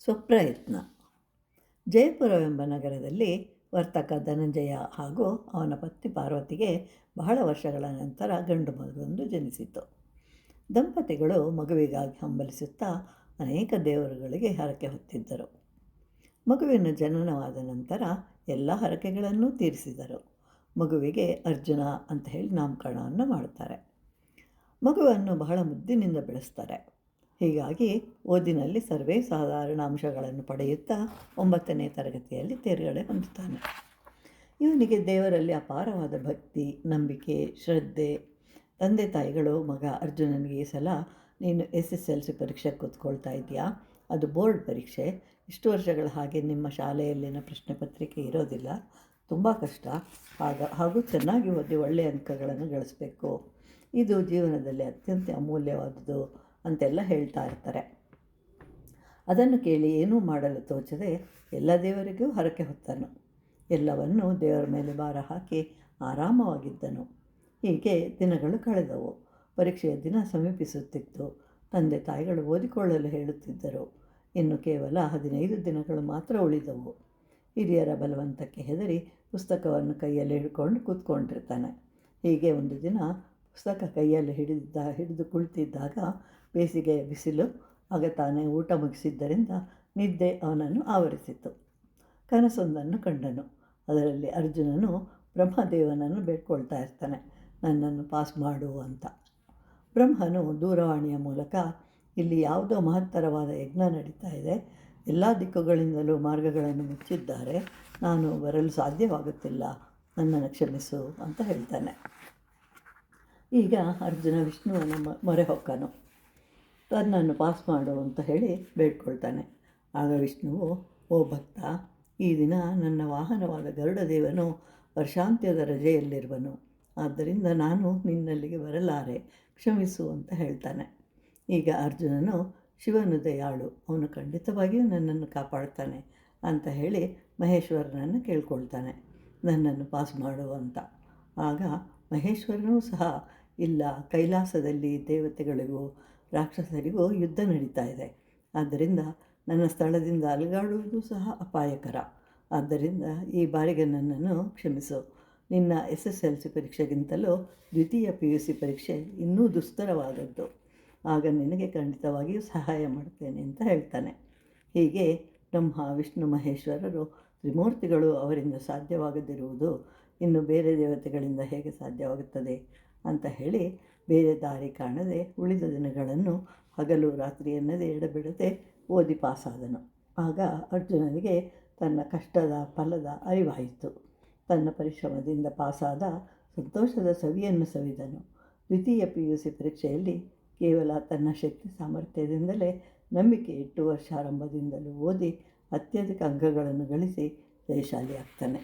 ಸ್ವಪ್ರಯತ್ನ. ಜಯಪುರವೆಂಬ ನಗರದಲ್ಲಿ ವರ್ತಕ ಧನಂಜಯ ಹಾಗೂ ಅವನ ಪತ್ನಿ ಪಾರ್ವತಿಗೆ ಬಹಳ ವರ್ಷಗಳ ನಂತರ ಗಂಡು ಮಗುವೊಂದು ಜನಿಸಿತು. ದಂಪತಿಗಳು ಮಗುವಿಗಾಗಿ ಹಂಬಲಿಸುತ್ತಾ ಅನೇಕ ದೇವರುಗಳಿಗೆ ಹರಕೆ ಹೊತ್ತಿದ್ದರು. ಮಗುವಿನ ಜನನವಾದ ನಂತರ ಎಲ್ಲ ಹರಕೆಗಳನ್ನೂ ತೀರಿಸಿದರು. ಮಗುವಿಗೆ ಅರ್ಜುನ ಅಂತ ಹೇಳಿ ನಾಮಕರಣವನ್ನು ಮಾಡುತ್ತಾರೆ. ಮಗುವನ್ನು ಬಹಳ ಮುದ್ದಿನಿಂದ ಬೆಳೆಸ್ತಾರೆ. ಹೀಗಾಗಿ ಓದಿನಲ್ಲಿ ಸರ್ವೇ ಸಾಧಾರಣ ಅಂಶಗಳನ್ನು ಪಡೆಯುತ್ತಾ 9ನೇ ತರಗತಿಯಲ್ಲಿ ತೇರ್ಗಡೆ ಹೊಂದುತ್ತಾನೆ. ಇವನಿಗೆ ದೇವರಲ್ಲಿ ಅಪಾರವಾದ ಭಕ್ತಿ, ನಂಬಿಕೆ, ಶ್ರದ್ಧೆ. ತಂದೆ ತಾಯಿಗಳು, ಮಗ ಅರ್ಜುನನಿಗೆ ಈ ಸಲ ನೀನು SSLC ಪರೀಕ್ಷೆಗೆ ಕೂತ್ಕೊಳ್ತಾ ಇದೆಯಾ, ಅದು ಬೋರ್ಡ್ ಪರೀಕ್ಷೆ, ಇಷ್ಟು ವರ್ಷಗಳ ಹಾಗೆ ನಿಮ್ಮ ಶಾಲೆಯಲ್ಲಿನ ಪ್ರಶ್ನೆ ಪತ್ರಿಕೆ ಇರೋದಿಲ್ಲ, ತುಂಬ ಕಷ್ಟ, ಹಾಗೂ ಚೆನ್ನಾಗಿ ಓದಿ ಒಳ್ಳೆಯ ಅಂಕಗಳನ್ನು ಗಳಿಸಬೇಕು, ಇದು ಜೀವನದಲ್ಲಿ ಅತ್ಯಂತ ಅಮೂಲ್ಯವಾದುದು ಅಂತೆಲ್ಲ ಹೇಳ್ತಾ ಇರ್ತಾರೆ. ಅದನ್ನು ಕೇಳಿ ಏನೂ ಮಾಡಲು ತೋಚದೆ ಎಲ್ಲ ದೇವರಿಗೂ ಹರಕೆ ಹೊತ್ತನು. ಎಲ್ಲವನ್ನೂ ದೇವರ ಮೇಲೆ ಭಾರ ಹಾಕಿ ಆರಾಮವಾಗಿದ್ದನು. ಹೀಗೆ ದಿನಗಳು ಕಳೆದವು. ಪರೀಕ್ಷೆಯ ದಿನ ಸಮೀಪಿಸುತ್ತಿತ್ತು. ತಂದೆ ತಾಯಿಗಳು ಓದಿಕೊಳ್ಳಲು ಹೇಳುತ್ತಿದ್ದರು. ಇನ್ನು ಕೇವಲ 15 ದಿನಗಳು ಮಾತ್ರ ಉಳಿದವು. ಹಿರಿಯರ ಬಲವಂತಕ್ಕೆ ಹೆದರಿ ಪುಸ್ತಕವನ್ನು ಕೈಯಲ್ಲಿ ಹಿಡ್ಕೊಂಡು ಕೂತ್ಕೊಂಡಿರ್ತಾನೆ. ಹೀಗೆ ಒಂದು ದಿನ ಪುಸ್ತಕ ಕೈಯಲ್ಲಿ ಹಿಡಿದು ಕುಳಿತಿದ್ದಾಗ ಬೇಸಿಗೆಯ ಬಿಸಿಲು, ಆಗ ತಾನೇ ಊಟ ಮುಗಿಸಿದ್ದರಿಂದ ನಿದ್ದೆ ಅವನನ್ನು ಆವರಿಸಿತು. ಕನಸೊಂದನ್ನು ಕಂಡನು. ಅದರಲ್ಲಿ ಅರ್ಜುನನು ಬ್ರಹ್ಮದೇವನನ್ನು ಬೇಡ್ಕೊಳ್ತಾ ಇರ್ತಾನೆ, ನನ್ನನ್ನು ಪಾಸ್ ಮಾಡು ಅಂತ. ಬ್ರಹ್ಮನು ದೂರವಾಣಿಯ ಮೂಲಕ, ಇಲ್ಲಿ ಯಾವುದೋ ಮಹತ್ತರವಾದ ಯಜ್ಞ ನಡೀತಾ ಇದೆ, ಎಲ್ಲ ದಿಕ್ಕುಗಳಿಂದಲೂ ಮಾರ್ಗಗಳನ್ನು ಮುಚ್ಚಿದ್ದಾರೆ, ನಾನು ಬರಲು ಸಾಧ್ಯವಾಗುತ್ತಿಲ್ಲ, ನನ್ನನ್ನು ಕ್ಷಮಿಸು ಅಂತ ಹೇಳ್ತಾನೆ. ಈಗ ಅರ್ಜುನ ವಿಷ್ಣುವನ ಮೊರೆ ಹೊಕ್ಕನು. ತನ್ನನ್ನು ಪಾಸ್ ಮಾಡು ಅಂತ ಹೇಳಿ ಬೇಡ್ಕೊಳ್ತಾನೆ. ಆಗ ವಿಷ್ಣುವು, ಓ ಭಕ್ತ, ಈ ದಿನ ನನ್ನ ವಾಹನವಾದ ಗರುಡದೇವನು ವರ್ಷಾಂತ್ಯದ ರಜೆಯಲ್ಲಿರುವನು, ಆದ್ದರಿಂದ ನಾನು ನಿನ್ನಲ್ಲಿಗೆ ಬರಲಾರೆ, ಕ್ಷಮಿಸು ಅಂತ ಹೇಳ್ತಾನೆ. ಈಗ ಅರ್ಜುನನು, ಶಿವನು ದಯಾಳು, ಅವನು ಖಂಡಿತವಾಗಿಯೂ ನನ್ನನ್ನು ಕಾಪಾಡ್ತಾನೆ ಅಂತ ಹೇಳಿ ಮಹೇಶ್ವರನನ್ನು ಕೇಳ್ಕೊಳ್ತಾನೆ, ನನ್ನನ್ನು ಪಾಸ್ ಮಾಡು ಅಂತ. ಆಗ ಮಹೇಶ್ವರನೂ ಸಹ, ಇಲ್ಲ, ಕೈಲಾಸದಲ್ಲಿ ದೇವತೆಗಳಿಗೂ ರಾಕ್ಷಸರಿಗೂ ಯುದ್ಧ ನಡೀತಾ ಇದೆ, ಆದ್ದರಿಂದ ನನ್ನ ಸ್ಥಳದಿಂದ ಅಲುಗಾಡುವುದು ಸಹ ಅಪಾಯಕರ, ಆದ್ದರಿಂದ ಈ ಬಾರಿಗೆ ನನ್ನನ್ನು ಕ್ಷಮಿಸು, ನಿನ್ನ SSLC ಪರೀಕ್ಷೆಗಿಂತಲೂ ದ್ವಿತೀಯ PUC ಪರೀಕ್ಷೆ ಇನ್ನೂ ದುಸ್ತರವಾದದ್ದು, ಆಗ ನಿನಗೆ ಖಂಡಿತವಾಗಿಯೂ ಸಹಾಯ ಮಾಡ್ತೇನೆ ಅಂತ ಹೇಳ್ತಾನೆ. ಹೀಗೆ ಬ್ರಹ್ಮ, ವಿಷ್ಣು, ಮಹೇಶ್ವರರು ತ್ರಿಮೂರ್ತಿಗಳು ಅವರಿಂದ ಸಾಧ್ಯವಾಗದಿರುವುದು ಇನ್ನು ಬೇರೆ ದೇವತೆಗಳಿಂದ ಹೇಗೆ ಸಾಧ್ಯವಾಗುತ್ತದೆ ಅಂತ ಹೇಳಿ ಬೇರೆ ದಾರಿ ಕಾಣದೆ ಉಳಿದ ದಿನಗಳನ್ನು ಹಗಲು ರಾತ್ರಿ ಎನ್ನದೇ ಎಡಬಿಡದೆ ಓದಿ ಪಾಸಾದನು. ಆಗ ಅರ್ಜುನನಿಗೆ ತನ್ನ ಕಷ್ಟದ ಫಲದ ಅರಿವಾಯಿತು. ತನ್ನ ಪರಿಶ್ರಮದಿಂದ ಪಾಸಾದ ಸಂತೋಷದ ಸವಿಯನ್ನು ಸವಿದನು. ದ್ವಿತೀಯ PUC ಪರೀಕ್ಷೆಯಲ್ಲಿ ಕೇವಲ ತನ್ನ ಶಕ್ತಿ ಸಾಮರ್ಥ್ಯದಿಂದಲೇ ನಂಬಿಕೆ ಇಟ್ಟು ವರ್ಷಾರಂಭದಿಂದಲೂ ಓದಿ ಅತ್ಯಧಿಕ ಅಂಕಗಳನ್ನು ಗಳಿಸಿ ಜಯಶಾಲಿಯಾಗ್ತಾನೆ.